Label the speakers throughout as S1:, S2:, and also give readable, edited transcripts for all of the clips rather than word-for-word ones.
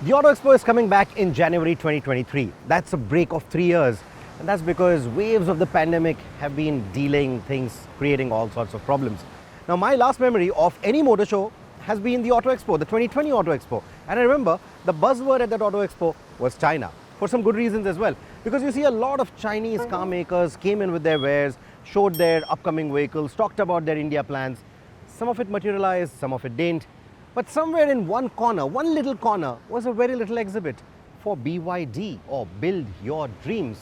S1: The Auto Expo is coming back in January 2023. That's a break of 3 years. And that's because waves of the pandemic have been delaying things, creating all sorts of problems. Now, my last memory of any motor show has been the Auto Expo, the 2020 Auto Expo. And I remember the buzzword at that Auto Expo was China, for some good reasons as well. Because you see a lot of Chinese car makers came in with their wares, showed their upcoming vehicles, talked about their India plans. Some of it materialized, some of it didn't. But somewhere in one corner, one little corner, was a very little exhibit for BYD, or Build Your Dreams.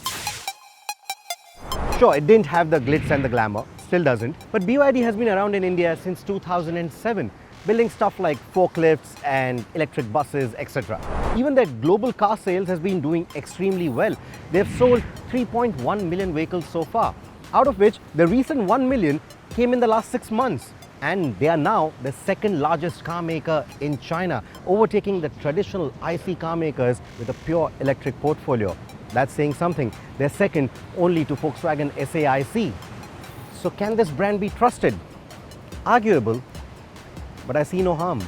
S1: Sure, it didn't have the glitz and the glamour, still doesn't, but BYD has been around in India since 2007, building stuff like forklifts and electric buses, etc. Even their global car sales has been doing extremely well. They've sold 3.1 million vehicles so far, out of which the recent 1 million came in the last 6 months. And they are now the second largest car maker in China, overtaking the traditional IC car makers with a pure electric portfolio. That's saying something. They're second only to Volkswagen SAIC. So can this brand be trusted? Arguable, but I see no harm.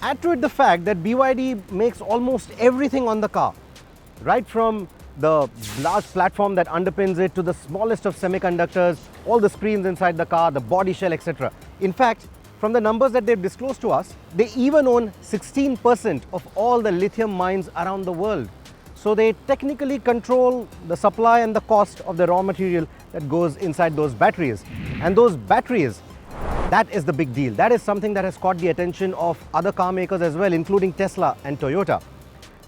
S1: Add to it the fact that BYD makes almost everything on the car, right from the large platform that underpins it to the smallest of semiconductors, all the screens inside the car, the body shell, etc. In fact, from the numbers that they've disclosed to us, they even own 16% of all the lithium mines around the world. So they technically control the supply and the cost of the raw material that goes inside those batteries. And those batteries, that is the big deal. That is something that has caught the attention of other car makers as well, including Tesla and Toyota.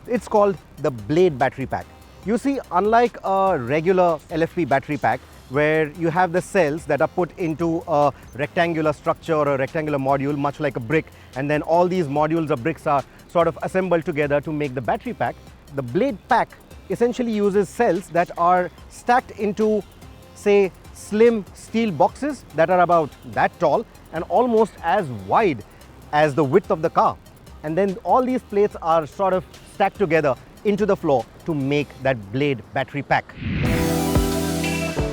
S1: It's called the Blade battery pack. You see, unlike a regular LFP battery pack, where you have the cells that are put into a rectangular structure or a rectangular module, much like a brick, and then all these modules or bricks are sort of assembled together to make the battery pack, the Blade pack essentially uses cells that are stacked into, say, slim steel boxes that are about that tall and almost as wide as the width of the car. And then all these plates are sort of stacked together into the floor to make that Blade battery pack.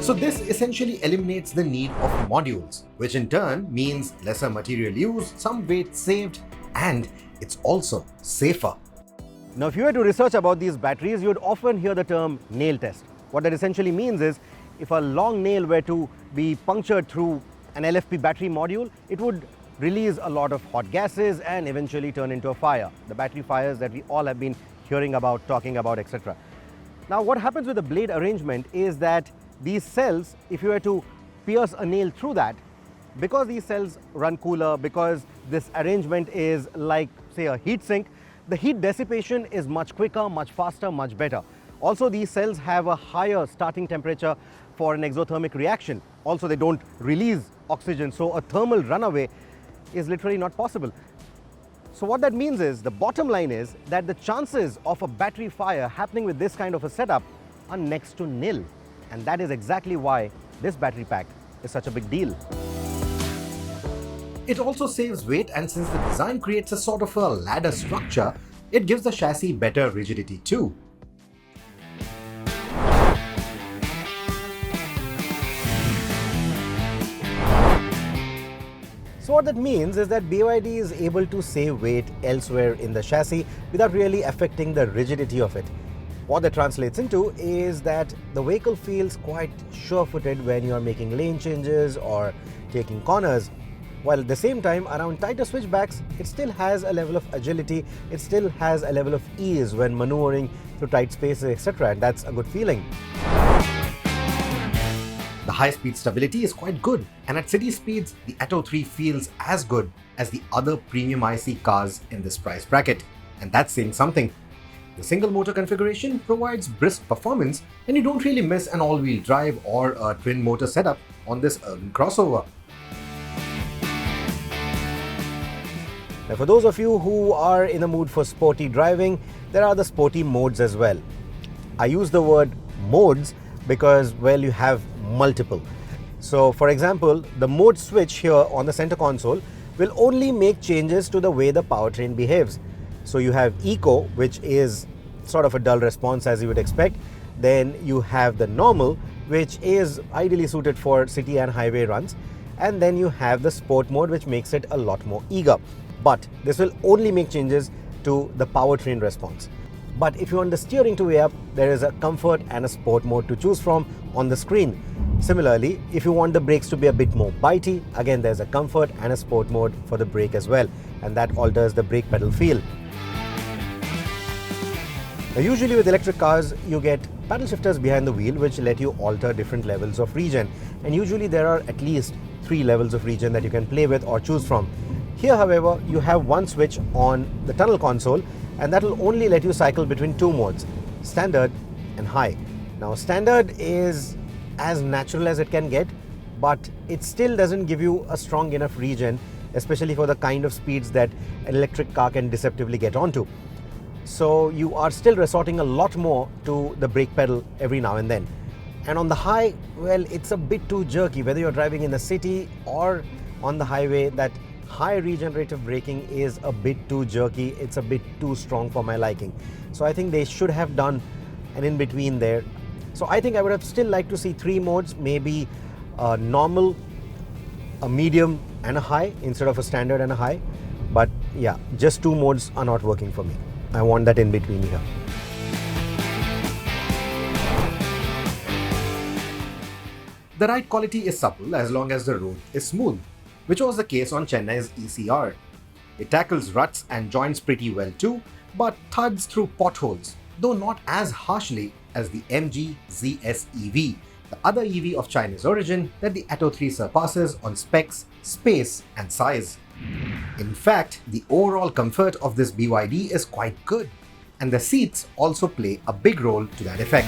S2: So this essentially eliminates the need of modules, which in turn means lesser material use, some weight saved, and it's also safer.
S1: Now, if you were to research about these batteries, you would often hear the term nail test. What that essentially means is, if a long nail were to be punctured through an LFP battery module, it would release a lot of hot gases and eventually turn into a fire. The battery fires that we all have been hearing about, talking about, etc. Now, what happens with the Blade arrangement is that these cells, if you were to pierce a nail through that, because these cells run cooler, because this arrangement is like, say, a heat sink, the heat dissipation is much quicker, much faster, much better. Also, these cells have a higher starting temperature for an exothermic reaction. Also, they don't release oxygen, so a thermal runaway is literally not possible. So what that means is, the bottom line is that the chances of a battery fire happening with this kind of a setup are next to nil. And that is exactly why this battery pack is such a big deal.
S2: It also saves weight, and since the design creates a sort of a ladder structure, it gives the chassis better rigidity too.
S1: So what that means is that BYD is able to save weight elsewhere in the chassis without really affecting the rigidity of it. What that translates into is that the vehicle feels quite sure-footed when you are making lane changes or taking corners, while at the same time, around tighter switchbacks, it still has a level of agility, it still has a level of ease when maneuvering through tight spaces, etc., and that's a good feeling.
S2: The high-speed stability is quite good, and at city speeds, the Atto 3 feels as good as the other premium IC cars in this price bracket, and that's saying something. The single motor configuration provides brisk performance, and you don't really miss an all-wheel drive or a twin motor setup on this urban crossover.
S1: Now, for those of you who are in the mood for sporty driving, there are the sporty modes as well. I use the word modes because, well, you have multiple. So, for example, the mode switch here on the center console will only make changes to the way the powertrain behaves. So you have Eco, which is sort of a dull response as you would expect. Then you have the normal, which is ideally suited for city and highway runs. and then you have the sport mode, which makes it a lot more eager. But this will only make changes to the powertrain response. But if you want the steering to way up, there is a comfort and a sport mode to choose from on the screen. Similarly, if you want the brakes to be a bit more bitey, again there's a comfort and a sport mode for the brake as well, and that alters the brake pedal feel. Now, usually with electric cars, you get paddle shifters behind the wheel which let you alter different levels of regen, and usually there are at least 3 levels of regen that you can play with or choose from. Here, however, you have one switch on the tunnel console, and that will only let you cycle between 2 modes, standard and high. Now, standard is as natural as it can get, but it still doesn't give you a strong enough regen, especially for the kind of speeds that an electric car can deceptively get onto. So you are still resorting a lot more to the brake pedal every now and then. And on the high, well, it's a bit too jerky. Whether you're driving in the city or on the highway, that high regenerative braking is a bit too jerky. It's a bit too strong for my liking. So I think they should have done an in-between there. So I think I would have still liked to see 3 modes, maybe a normal, a medium and a high instead of a standard and a high. But yeah, just 2 modes are not working for me. I want that in between here.
S2: The ride quality is supple as long as the road is smooth, which was the case on Chennai's ECR. It tackles ruts and joints pretty well too, but thuds through potholes, though not as harshly as the MG ZS EV, the other EV of Chinese origin that the Atto 3 surpasses on specs, space and size. In fact, the overall comfort of this BYD is quite good, and the seats also play a big role to that effect.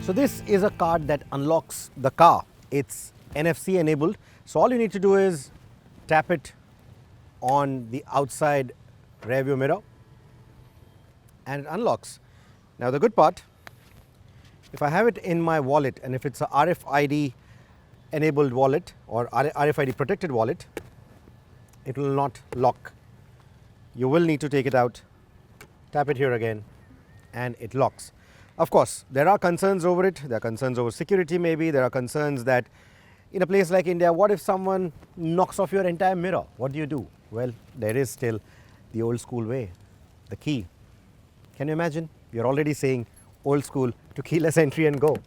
S1: So this is a card that unlocks the car. It's NFC enabled. So all you need to do is tap it on the outside rear view mirror and it unlocks. Now the good part, if I have it in my wallet and if it's a RFID enabled wallet or RFID protected wallet, it will not lock. You will need to take it out, tap it here again, and it locks. Of course, there are concerns over it. There are concerns over security maybe. There are concerns that in a place like India, what if someone knocks off your entire mirror? What do? Well, there is still the old school way, the key. Can you imagine? You're already saying old school to keyless entry and go.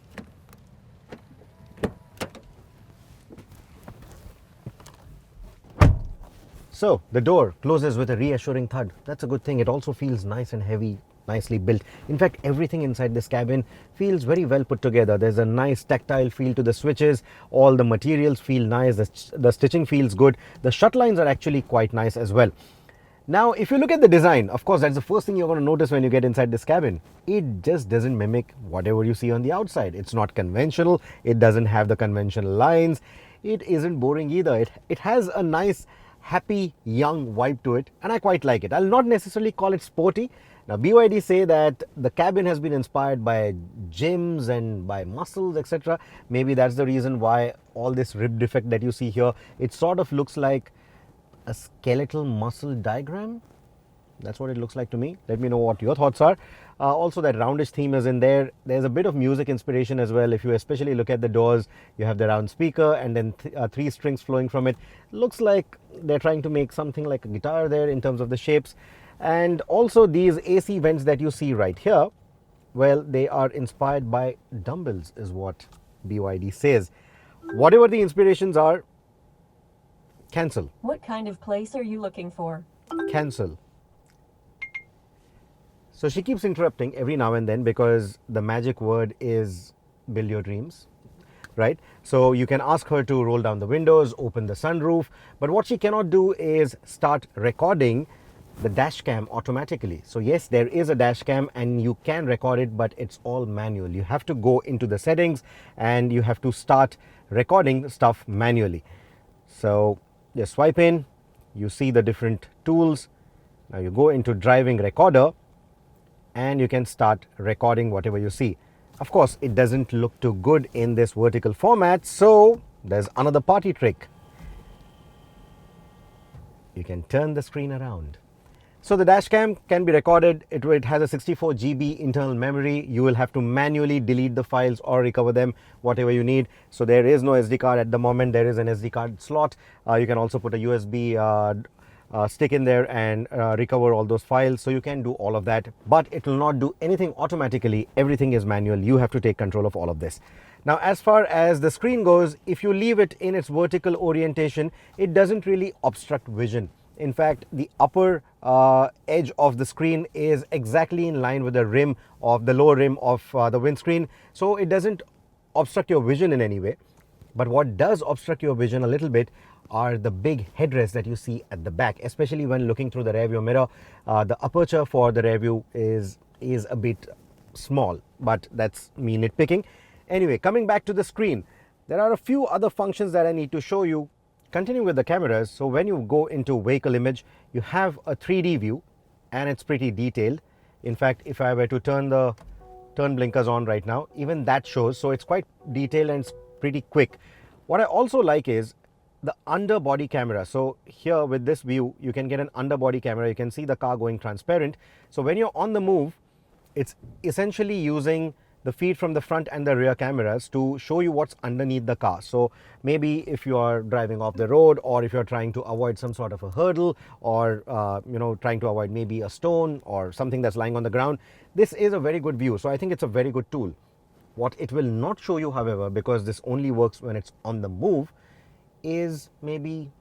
S1: So the door closes with a reassuring thud. That's a good thing. It also feels nice and heavy, nicely built. In fact, everything inside this cabin feels very well put together. There's a nice tactile feel to the switches. All the materials feel nice. The stitching feels good. The shut lines are actually quite nice as well. Now, if you look at the design, of course, that's the first thing you're going to notice when you get inside this cabin. It just doesn't mimic whatever you see on the outside. It's not conventional. It doesn't have the conventional lines. It isn't boring either. It has a nice, happy, young vibe to it, and I quite like it. I'll not necessarily call it sporty. Now, BYD say that the cabin has been inspired by gyms and by muscles, etc. Maybe that's the reason why all this rib defect that you see here, it sort of looks like a skeletal muscle diagram. That's what it looks like to me. Let me know what your thoughts are. Also, that roundish theme is in there. There's a bit of music inspiration as well. If you especially look at the doors, you have the round speaker and then 3 strings flowing from it. Looks like they're trying to make something like a guitar there in terms of the shapes. And also these AC vents that you see right here, well, they are inspired by dumbbells is what BYD says. Whatever the inspirations are, cancel.
S3: What kind of place are you looking for?
S1: Cancel. So she keeps interrupting every now and then because the magic word is build your dreams, right? So you can ask her to roll down the windows, open the sunroof, but what she cannot do is start recording the dash cam automatically. So yes, there is a dash cam and you can record it, but it's all manual. You have to go into the settings and you have to start recording stuff manually. So just swipe in, you see the different tools. Now you go into driving recorder and you can start recording whatever you see. Of course, it doesn't look too good in this vertical format, so there's another party trick. You can turn the screen around. So the dash cam can be recorded. It has a 64 GB internal memory. You will have to manually delete the files or recover them, whatever you need. So there is no SD card at the moment. There is an SD card slot. You can also put a USB stick in there and recover all those files. So you can do all of that, but it will not do anything automatically. Everything is manual. You have to take control of all of this. Now, as far as the screen goes, if you leave it in its vertical orientation, it doesn't really obstruct vision. In fact, the upper edge of the screen is exactly in line with the rim of the lower rim of the windscreen. So it doesn't obstruct your vision in any way. But what does obstruct your vision a little bit are the big headrests that you see at the back, especially when looking through the rear view mirror. The aperture for the rear view is a bit small, but that's me nitpicking. Anyway, coming back to the screen, there are a few other functions that I need to show you. Continuing with the cameras, so when you go into vehicle image, you have a 3D view and it's pretty detailed. In fact, if I were to turn blinkers on right now, even that shows, so it's quite detailed and it's pretty quick. What I also like is the underbody camera. So here with this view, you can get an underbody camera. You can see the car going transparent. So when you're on the move, it's essentially using the feed from the front and the rear cameras to show you what's underneath the car. So maybe if you are driving off the road, or if you're trying to avoid some sort of a hurdle, or trying to avoid maybe a stone or something that's lying on the ground, this is a very good view. So I think it's a very good tool. What it will not show you, however, because this only works when it's on the move, is maybe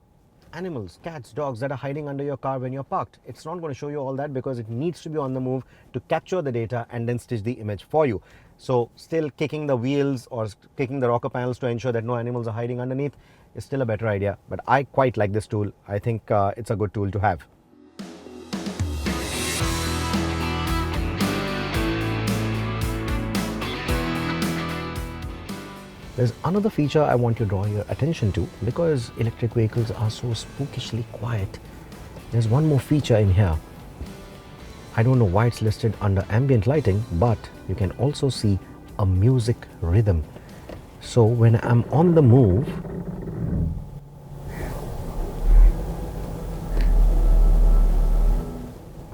S1: animals, cats, dogs that are hiding under your car when you're parked. It's not going to show you all that because it needs to be on the move to capture the data and then stitch the image for you. So still kicking the wheels or kicking the rocker panels to ensure that no animals are hiding underneath is still a better idea. But I quite like this tool. I think it's a good tool to have. There's another feature I want to draw your attention to, because electric vehicles are so spookishly quiet. There's one more feature in here. I don't know why it's listed under ambient lighting, but you can also see a music rhythm. So when I'm on the move,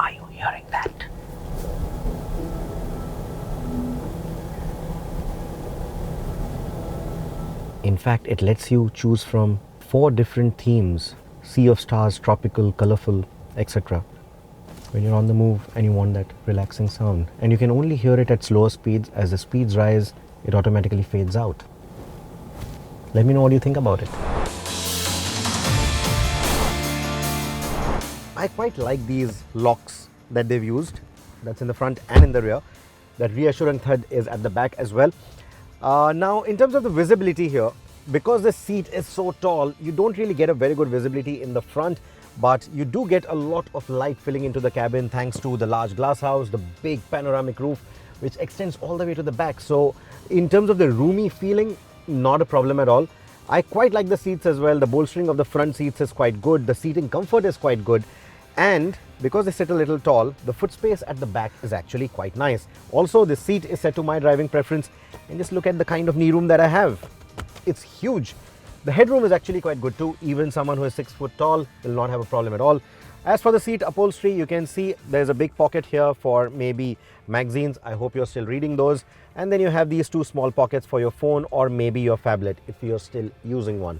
S1: are you hearing that? In fact, it lets you choose from 4 different themes: sea of stars, tropical, colorful, etc. when you're on the move and you want that relaxing sound. And you can only hear it at slower speeds. As the speeds rise, it automatically fades out. Let me know what you think about it. I quite like these locks that they've used. That's in the front and in the rear. That reassurance HUD is at the back as well. Now, in terms of the visibility here, because the seat is so tall, you don't really get a very good visibility in the front, but you do get a lot of light filling into the cabin thanks to the large glass house, the big panoramic roof, which extends all the way to the back. So in terms of the roomy feeling, not a problem at all. I quite like the seats as well. The bolstering of the front seats is quite good. The seating comfort is quite good. And because they sit a little tall, the foot space at the back is actually quite nice. Also, the seat is set to my driving preference. And just look at the kind of knee room that I have. It's huge. The headroom is actually quite good too. Even someone who is 6 foot tall will not have a problem at all. As for the seat upholstery, you can see there's a big pocket here for maybe magazines. I hope you're still reading those. And then you have these 2 small pockets for your phone or maybe your phablet if you're still using one.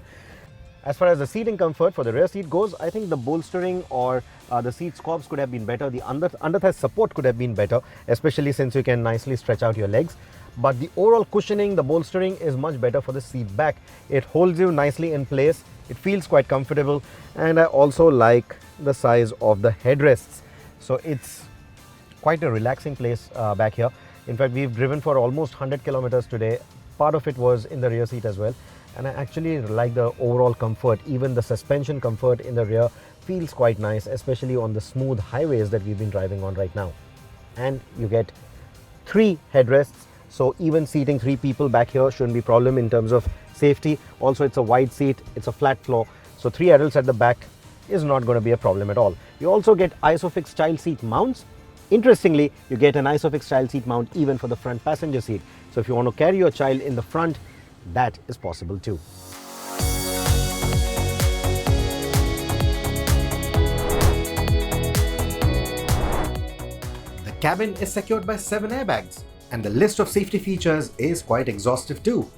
S1: As far as the seating comfort for the rear seat goes, I think the bolstering or the seat squabs could have been better. The underthigh support could have been better, especially since you can nicely stretch out your legs. But the overall cushioning, the bolstering is much better for the seat back. It holds you nicely in place. It feels quite comfortable. And I also like the size of the headrests. So it's quite a relaxing place back here. In fact, we've driven for almost 100 kilometers today. Part of it was in the rear seat as well. And I actually like the overall comfort. Even the suspension comfort in the rear feels quite nice, especially on the smooth highways that we've been driving on right now. And you get 3 headrests. So even seating 3 people back here shouldn't be a problem in terms of safety. Also, it's a wide seat, it's a flat floor. So 3 adults at the back is not going to be a problem at all. You also get ISOFIX child seat mounts. Interestingly, you get an ISOFIX child seat mount even for the front passenger seat. So if you want to carry your child in the front, that is possible too.
S2: cabin is secured by 7 airbags, and the list of safety features is quite exhaustive too.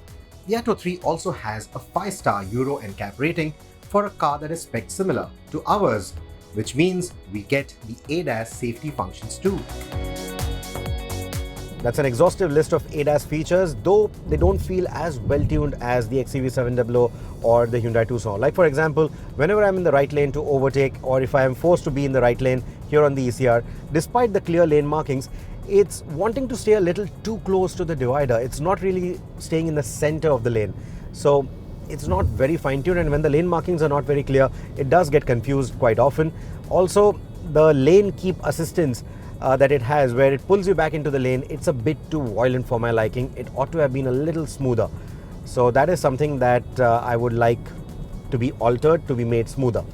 S2: The Atto 3 also has a 5-star Euro NCAP rating for a car that is spec'd similar to ours, which means we get the ADAS safety functions too.
S1: That's an exhaustive list of ADAS features, though they don't feel as well-tuned as the XCV700 or the Hyundai Tucson. Like for example, whenever I'm in the right lane to overtake, or if I am forced to be in the right lane here on the ECR, despite the clear lane markings, it's wanting to stay a little too close to the divider. It's not really staying in the center of the lane. So it's not very fine-tuned, and when the lane markings are not very clear, it does get confused quite often. Also, the lane keep assistance that it has, where it pulls you back into the lane, it's a bit too violent for my liking. It ought to have been a little smoother. So that is something that I would like to be altered, to be made smoother.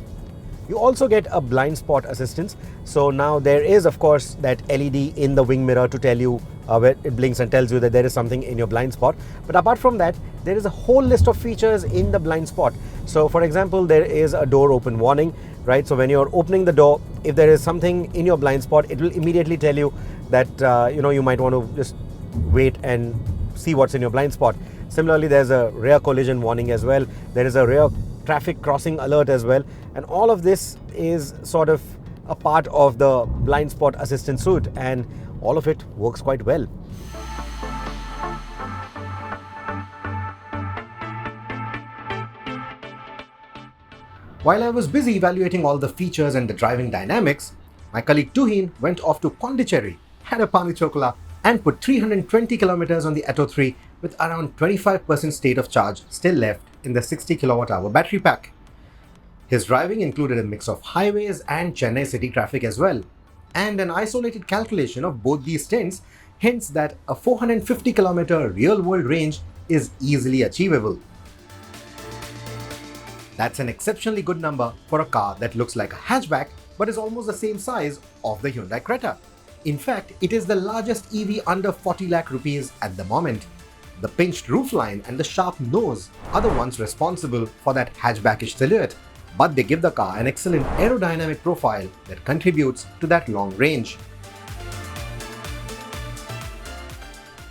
S1: You also get a blind spot assistance. So now there is, of course, that LED in the wing mirror to tell you where it blinks and tells you that there is something in your blind spot. But apart from that, there is a whole list of features in the blind spot. So for example, there is a door open warning, right? So when you're opening the door, if there is something in your blind spot, it will immediately tell you that you might want to just wait and see what's in your blind spot. Similarly, there's a rear collision warning as well. There is a rear traffic crossing alert as well, and all of this is sort of a part of the blind spot assistance suite, and all of it works quite well.
S2: While I was busy evaluating all the features and the driving dynamics, my colleague Tuhin went off to Pondicherry, had a pani chocola, and put 320 kilometers on the Atto 3 with around 25% state of charge still left in the 60 kWh battery pack. His driving included a mix of highways and Chennai city traffic as well, and an isolated calculation of both these stints hints that a 450 km real-world range is easily achievable. That's an exceptionally good number for a car that looks like a hatchback but is almost the same size of the Hyundai Creta. In fact, it is the largest EV under 40 lakh rupees at the moment. The pinched roofline and the sharp nose are the ones responsible for that hatchbackish silhouette, but they give the car an excellent aerodynamic profile that contributes to that long range.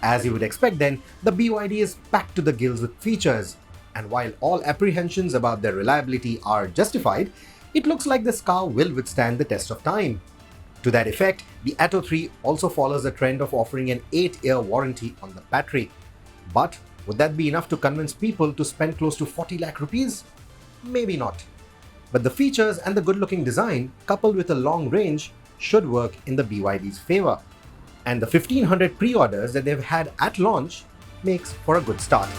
S2: As you would expect then, the BYD is packed to the gills with features, and while all apprehensions about their reliability are justified, it looks like this car will withstand the test of time. To that effect, the Atto 3 also follows the trend of offering an 8-year warranty on the battery. But would that be enough to convince people to spend close to 40 lakh rupees? Maybe not. But the features and the good-looking design, coupled with a long range, should work in the BYD's favor. And the 1500 pre-orders that they've had at launch makes for a good start.